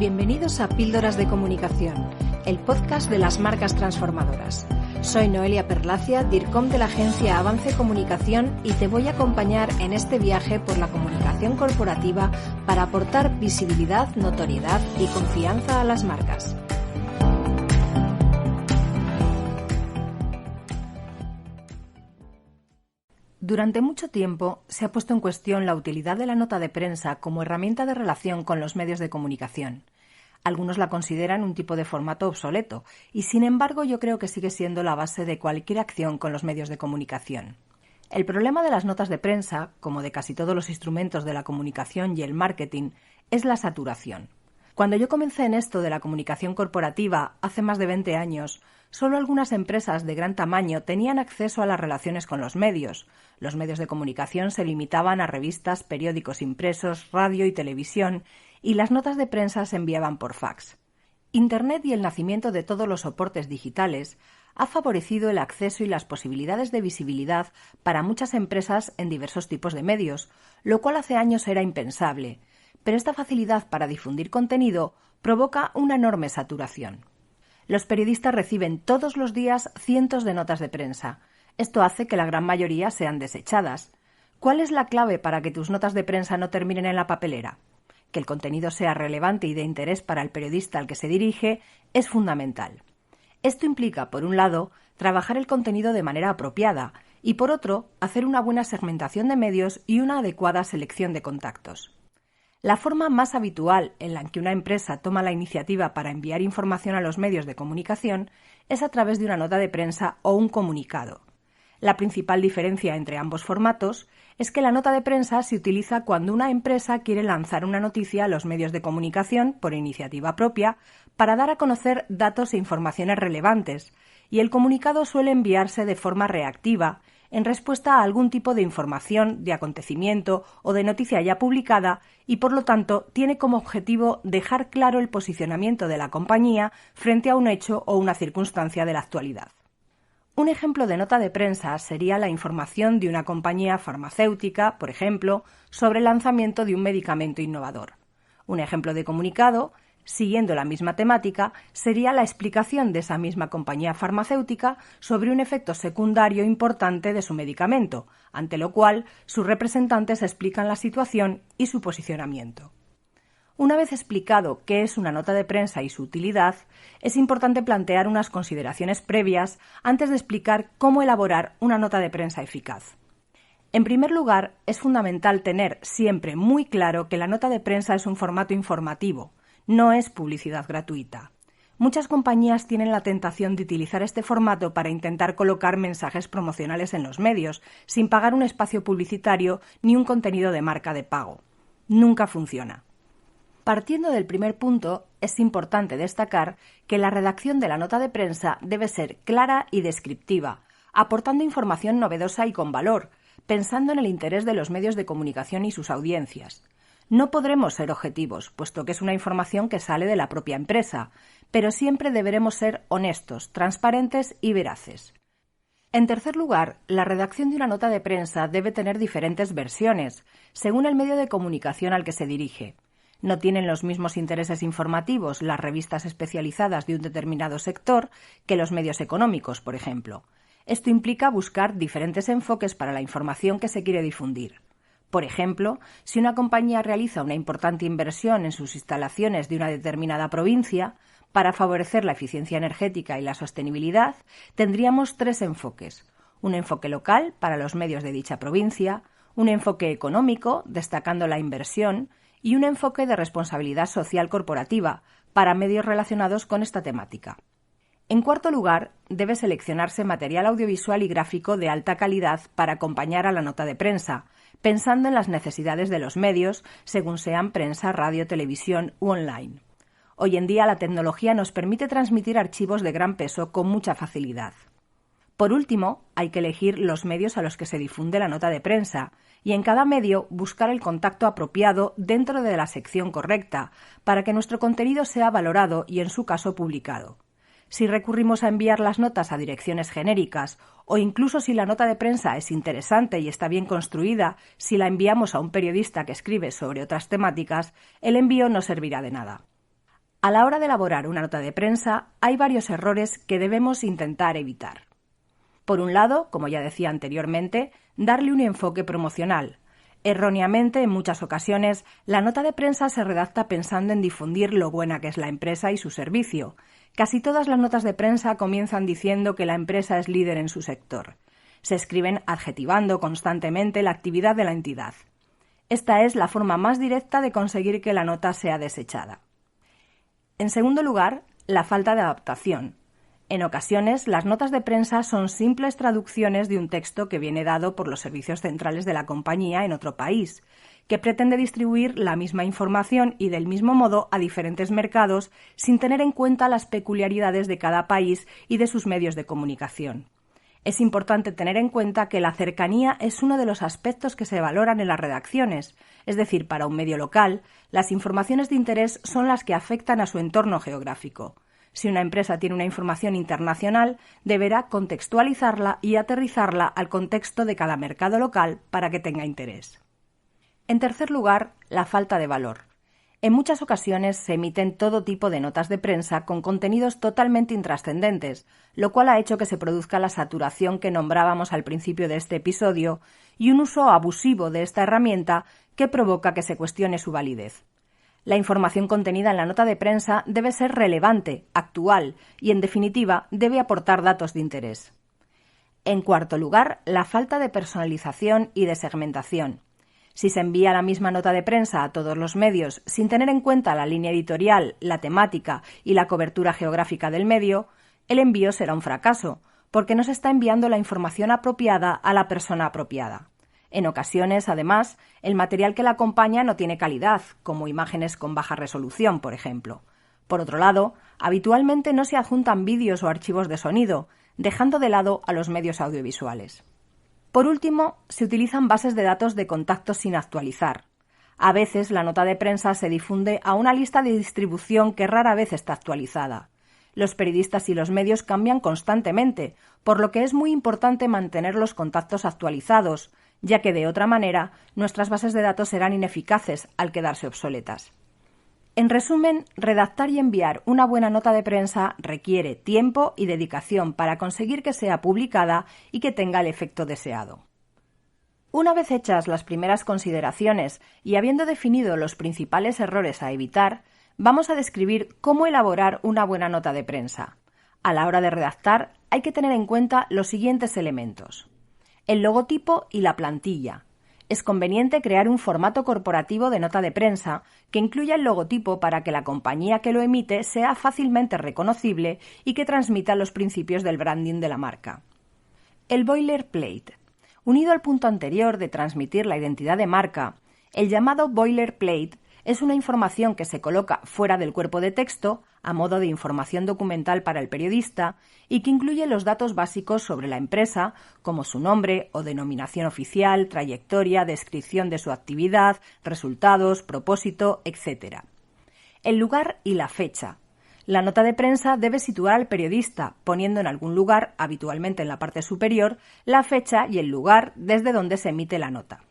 Bienvenidos a Píldoras de Comunicación, el podcast de las marcas transformadoras. Soy Noelia Perlacia, DIRCOM de la agencia Avance Comunicación, y te voy a acompañar en este viaje por la comunicación corporativa para aportar visibilidad, notoriedad y confianza a las marcas. Durante mucho tiempo se ha puesto en cuestión la utilidad de la nota de prensa como herramienta de relación con los medios de comunicación. Algunos la consideran un tipo de formato obsoleto y, sin embargo, yo creo que sigue siendo la base de cualquier acción con los medios de comunicación. El problema de las notas de prensa, como de casi todos los instrumentos de la comunicación y el marketing, es la saturación. Cuando yo comencé en esto de la comunicación corporativa hace más de 20 años, solo algunas empresas de gran tamaño tenían acceso a las relaciones con los medios. Los medios de comunicación se limitaban a revistas, periódicos impresos, radio y televisión, y las notas de prensa se enviaban por fax. Internet y el nacimiento de todos los soportes digitales ha favorecido el acceso y las posibilidades de visibilidad para muchas empresas en diversos tipos de medios, lo cual hace años era impensable. Pero esta facilidad para difundir contenido provoca una enorme saturación. Los periodistas reciben todos los días cientos de notas de prensa. Esto hace que la gran mayoría sean desechadas. ¿Cuál es la clave para que tus notas de prensa no terminen en la papelera? Que el contenido sea relevante y de interés para el periodista al que se dirige es fundamental. Esto implica, por un lado, trabajar el contenido de manera apropiada y, por otro, hacer una buena segmentación de medios y una adecuada selección de contactos. La forma más habitual en la que una empresa toma la iniciativa para enviar información a los medios de comunicación es a través de una nota de prensa o un comunicado. La principal diferencia entre ambos formatos es que la nota de prensa se utiliza cuando una empresa quiere lanzar una noticia a los medios de comunicación por iniciativa propia para dar a conocer datos e informaciones relevantes, y el comunicado suele enviarse de forma reactiva en respuesta a algún tipo de información, de acontecimiento o de noticia ya publicada, y por lo tanto tiene como objetivo dejar claro el posicionamiento de la compañía frente a un hecho o una circunstancia de la actualidad. Un ejemplo de nota de prensa sería la información de una compañía farmacéutica, por ejemplo, sobre el lanzamiento de un medicamento innovador. Un ejemplo de comunicado, siguiendo la misma temática, sería la explicación de esa misma compañía farmacéutica sobre un efecto secundario importante de su medicamento, ante lo cual sus representantes explican la situación y su posicionamiento. Una vez explicado qué es una nota de prensa y su utilidad, es importante plantear unas consideraciones previas antes de explicar cómo elaborar una nota de prensa eficaz. En primer lugar, es fundamental tener siempre muy claro que la nota de prensa es un formato informativo, no es publicidad gratuita. Muchas compañías tienen la tentación de utilizar este formato para intentar colocar mensajes promocionales en los medios, sin pagar un espacio publicitario ni un contenido de marca de pago. Nunca funciona. Partiendo del primer punto, es importante destacar que la redacción de la nota de prensa debe ser clara y descriptiva, aportando información novedosa y con valor, pensando en el interés de los medios de comunicación y sus audiencias. No podremos ser objetivos, puesto que es una información que sale de la propia empresa, pero siempre deberemos ser honestos, transparentes y veraces. En tercer lugar, la redacción de una nota de prensa debe tener diferentes versiones, según el medio de comunicación al que se dirige. No tienen los mismos intereses informativos las revistas especializadas de un determinado sector que los medios económicos, por ejemplo. Esto implica buscar diferentes enfoques para la información que se quiere difundir. Por ejemplo, si una compañía realiza una importante inversión en sus instalaciones de una determinada provincia, para favorecer la eficiencia energética y la sostenibilidad, tendríamos tres enfoques. Un enfoque local para los medios de dicha provincia, un enfoque económico, destacando la inversión, y un enfoque de responsabilidad social corporativa para medios relacionados con esta temática. En cuarto lugar, debe seleccionarse material audiovisual y gráfico de alta calidad para acompañar a la nota de prensa, pensando en las necesidades de los medios, según sean prensa, radio, televisión u online. Hoy en día la tecnología nos permite transmitir archivos de gran peso con mucha facilidad. Por último, hay que elegir los medios a los que se difunde la nota de prensa y en cada medio buscar el contacto apropiado dentro de la sección correcta para que nuestro contenido sea valorado y, en su caso, publicado. Si recurrimos a enviar las notas a direcciones genéricas o incluso si la nota de prensa es interesante y está bien construida, si la enviamos a un periodista que escribe sobre otras temáticas, el envío no servirá de nada. A la hora de elaborar una nota de prensa, hay varios errores que debemos intentar evitar. Por un lado, como ya decía anteriormente, darle un enfoque promocional. Erróneamente, en muchas ocasiones, la nota de prensa se redacta pensando en difundir lo buena que es la empresa y su servicio. Casi todas las notas de prensa comienzan diciendo que la empresa es líder en su sector. Se escriben adjetivando constantemente la actividad de la entidad. Esta es la forma más directa de conseguir que la nota sea desechada. En segundo lugar, la falta de adaptación. En ocasiones, las notas de prensa son simples traducciones de un texto que viene dado por los servicios centrales de la compañía en otro país, que pretende distribuir la misma información y del mismo modo a diferentes mercados sin tener en cuenta las peculiaridades de cada país y de sus medios de comunicación. Es importante tener en cuenta que la cercanía es uno de los aspectos que se valoran en las redacciones, es decir, para un medio local, las informaciones de interés son las que afectan a su entorno geográfico. Si una empresa tiene una información internacional, deberá contextualizarla y aterrizarla al contexto de cada mercado local para que tenga interés. En tercer lugar, la falta de valor. En muchas ocasiones se emiten todo tipo de notas de prensa con contenidos totalmente intrascendentes, lo cual ha hecho que se produzca la saturación que nombrábamos al principio de este episodio y un uso abusivo de esta herramienta que provoca que se cuestione su validez. La información contenida en la nota de prensa debe ser relevante, actual y, en definitiva, debe aportar datos de interés. En cuarto lugar, la falta de personalización y de segmentación. Si se envía la misma nota de prensa a todos los medios sin tener en cuenta la línea editorial, la temática y la cobertura geográfica del medio, el envío será un fracaso, porque no se está enviando la información apropiada a la persona apropiada. En ocasiones, además, el material que la acompaña no tiene calidad, como imágenes con baja resolución, por ejemplo. Por otro lado, habitualmente no se adjuntan vídeos o archivos de sonido, dejando de lado a los medios audiovisuales. Por último, se utilizan bases de datos de contacto sin actualizar. A veces la nota de prensa se difunde a una lista de distribución que rara vez está actualizada. Los periodistas y los medios cambian constantemente, por lo que es muy importante mantener los contactos actualizados, ya que de otra manera nuestras bases de datos serán ineficaces al quedarse obsoletas. En resumen, redactar y enviar una buena nota de prensa requiere tiempo y dedicación para conseguir que sea publicada y que tenga el efecto deseado. Una vez hechas las primeras consideraciones y habiendo definido los principales errores a evitar, vamos a describir cómo elaborar una buena nota de prensa. A la hora de redactar hay que tener en cuenta los siguientes elementos: el logotipo y la plantilla. Es conveniente crear un formato corporativo de nota de prensa que incluya el logotipo para que la compañía que lo emite sea fácilmente reconocible y que transmita los principios del branding de la marca. El boilerplate. Unido al punto anterior de transmitir la identidad de marca, el llamado boilerplate es una información que se coloca fuera del cuerpo de texto, a modo de información documental para el periodista, y que incluye los datos básicos sobre la empresa, como su nombre o denominación oficial, trayectoria, descripción de su actividad, resultados, propósito, etc. El lugar y la fecha. La nota de prensa debe situar al periodista, poniendo en algún lugar, habitualmente en la parte superior, la fecha y el lugar desde donde se emite la nota.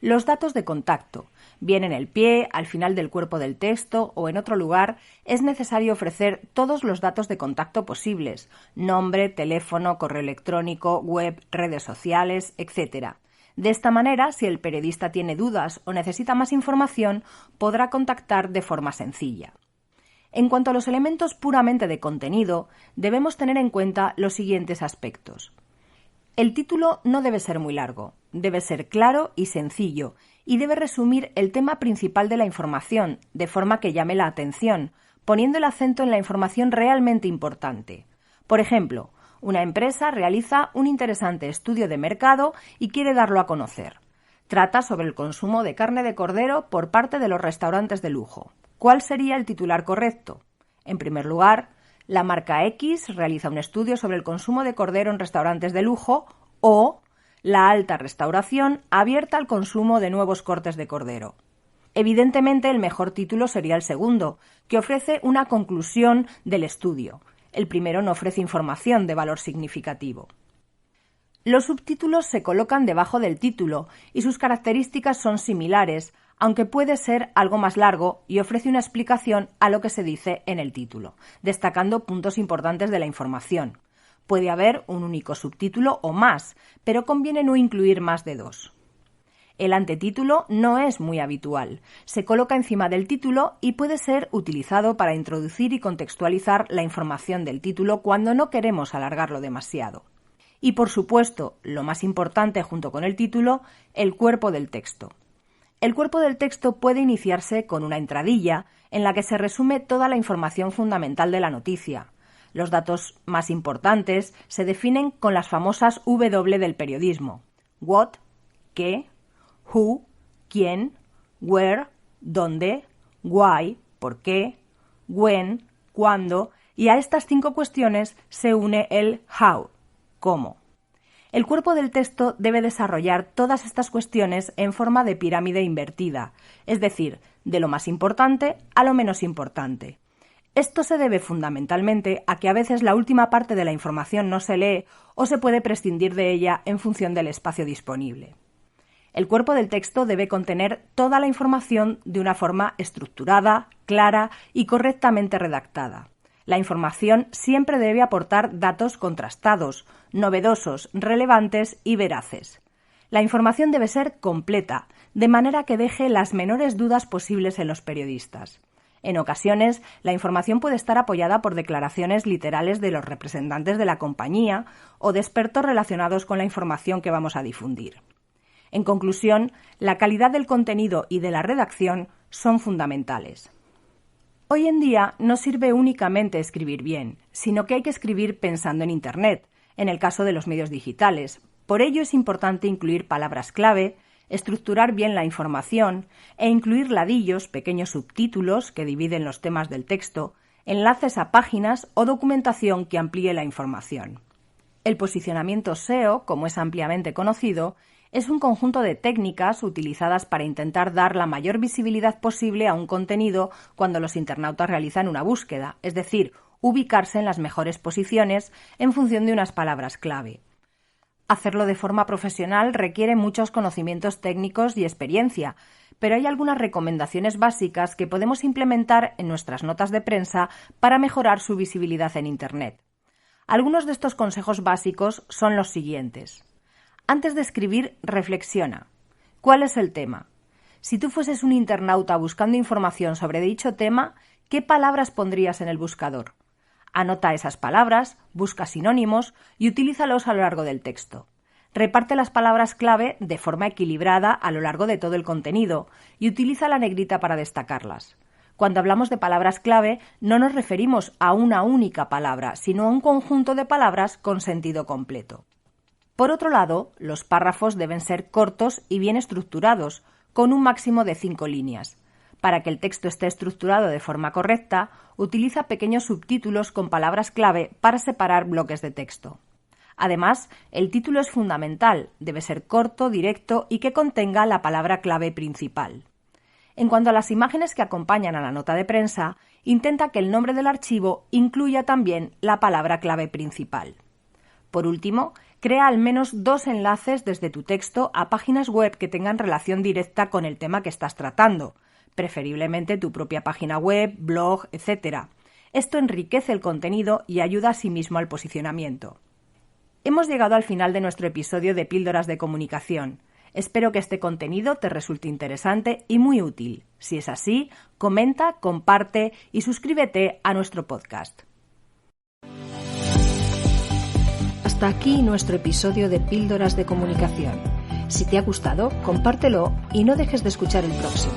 Los datos de contacto. Bien en el pie, al final del cuerpo del texto o en otro lugar, es necesario ofrecer todos los datos de contacto posibles: nombre, teléfono, correo electrónico, web, redes sociales, etc. De esta manera, si el periodista tiene dudas o necesita más información, podrá contactar de forma sencilla. En cuanto a los elementos puramente de contenido, debemos tener en cuenta los siguientes aspectos. El título no debe ser muy largo, debe ser claro y sencillo, y debe resumir el tema principal de la información, de forma que llame la atención, poniendo el acento en la información realmente importante. Por ejemplo, una empresa realiza un interesante estudio de mercado y quiere darlo a conocer. Trata sobre el consumo de carne de cordero por parte de los restaurantes de lujo. ¿Cuál sería el titular correcto? En primer lugar, la marca X realiza un estudio sobre el consumo de cordero en restaurantes de lujo, o la alta restauración abierta al consumo de nuevos cortes de cordero. Evidentemente, el mejor título sería el segundo, que ofrece una conclusión del estudio. El primero no ofrece información de valor significativo. Los subtítulos se colocan debajo del título y sus características son similares, aunque puede ser algo más largo y ofrece una explicación a lo que se dice en el título, destacando puntos importantes de la información. Puede haber un único subtítulo o más, pero conviene no incluir más de 2. El antetítulo no es muy habitual. Se coloca encima del título y puede ser utilizado para introducir y contextualizar la información del título cuando no queremos alargarlo demasiado. Y, por supuesto, lo más importante junto con el título, el cuerpo del texto. El cuerpo del texto puede iniciarse con una entradilla en la que se resume toda la información fundamental de la noticia. Los datos más importantes se definen con las famosas W del periodismo: what, qué, who, quién, where, dónde, why, por qué, when, cuándo, y a estas 5 cuestiones se une el how, cómo. El cuerpo del texto debe desarrollar todas estas cuestiones en forma de pirámide invertida, es decir, de lo más importante a lo menos importante. Esto se debe fundamentalmente a que a veces la última parte de la información no se lee o se puede prescindir de ella en función del espacio disponible. El cuerpo del texto debe contener toda la información de una forma estructurada, clara y correctamente redactada. La información siempre debe aportar datos contrastados, novedosos, relevantes y veraces. La información debe ser completa, de manera que deje las menores dudas posibles en los periodistas. En ocasiones, la información puede estar apoyada por declaraciones literales de los representantes de la compañía o de expertos relacionados con la información que vamos a difundir. En conclusión, la calidad del contenido y de la redacción son fundamentales. Hoy en día no sirve únicamente escribir bien, sino que hay que escribir pensando en Internet, en el caso de los medios digitales. Por ello es importante incluir palabras clave, estructurar bien la información e incluir ladillos, pequeños subtítulos que dividen los temas del texto, enlaces a páginas o documentación que amplíe la información. El posicionamiento SEO, como es ampliamente conocido, es un conjunto de técnicas utilizadas para intentar dar la mayor visibilidad posible a un contenido cuando los internautas realizan una búsqueda, es decir, ubicarse en las mejores posiciones en función de unas palabras clave. Hacerlo de forma profesional requiere muchos conocimientos técnicos y experiencia, pero hay algunas recomendaciones básicas que podemos implementar en nuestras notas de prensa para mejorar su visibilidad en Internet. Algunos de estos consejos básicos son los siguientes. Antes de escribir, reflexiona. ¿Cuál es el tema? Si tú fueses un internauta buscando información sobre dicho tema, ¿qué palabras pondrías en el buscador? Anota esas palabras, busca sinónimos y utilízalos a lo largo del texto. Reparte las palabras clave de forma equilibrada a lo largo de todo el contenido y utiliza la negrita para destacarlas. Cuando hablamos de palabras clave, no nos referimos a una única palabra, sino a un conjunto de palabras con sentido completo. Por otro lado, los párrafos deben ser cortos y bien estructurados, con un máximo de 5 líneas. Para que el texto esté estructurado de forma correcta, utiliza pequeños subtítulos con palabras clave para separar bloques de texto. Además, el título es fundamental, debe ser corto, directo y que contenga la palabra clave principal. En cuanto a las imágenes que acompañan a la nota de prensa, intenta que el nombre del archivo incluya también la palabra clave principal. Por último, crea al menos 2 enlaces desde tu texto a páginas web que tengan relación directa con el tema que estás tratando, preferiblemente tu propia página web, blog, etc. Esto enriquece el contenido y ayuda asimismo al posicionamiento. Hemos llegado al final de nuestro episodio de Píldoras de Comunicación. Espero que este contenido te resulte interesante y muy útil. Si es así, comenta, comparte y suscríbete a nuestro podcast. Hasta aquí nuestro episodio de Píldoras de Comunicación. Si te ha gustado, compártelo y no dejes de escuchar el próximo.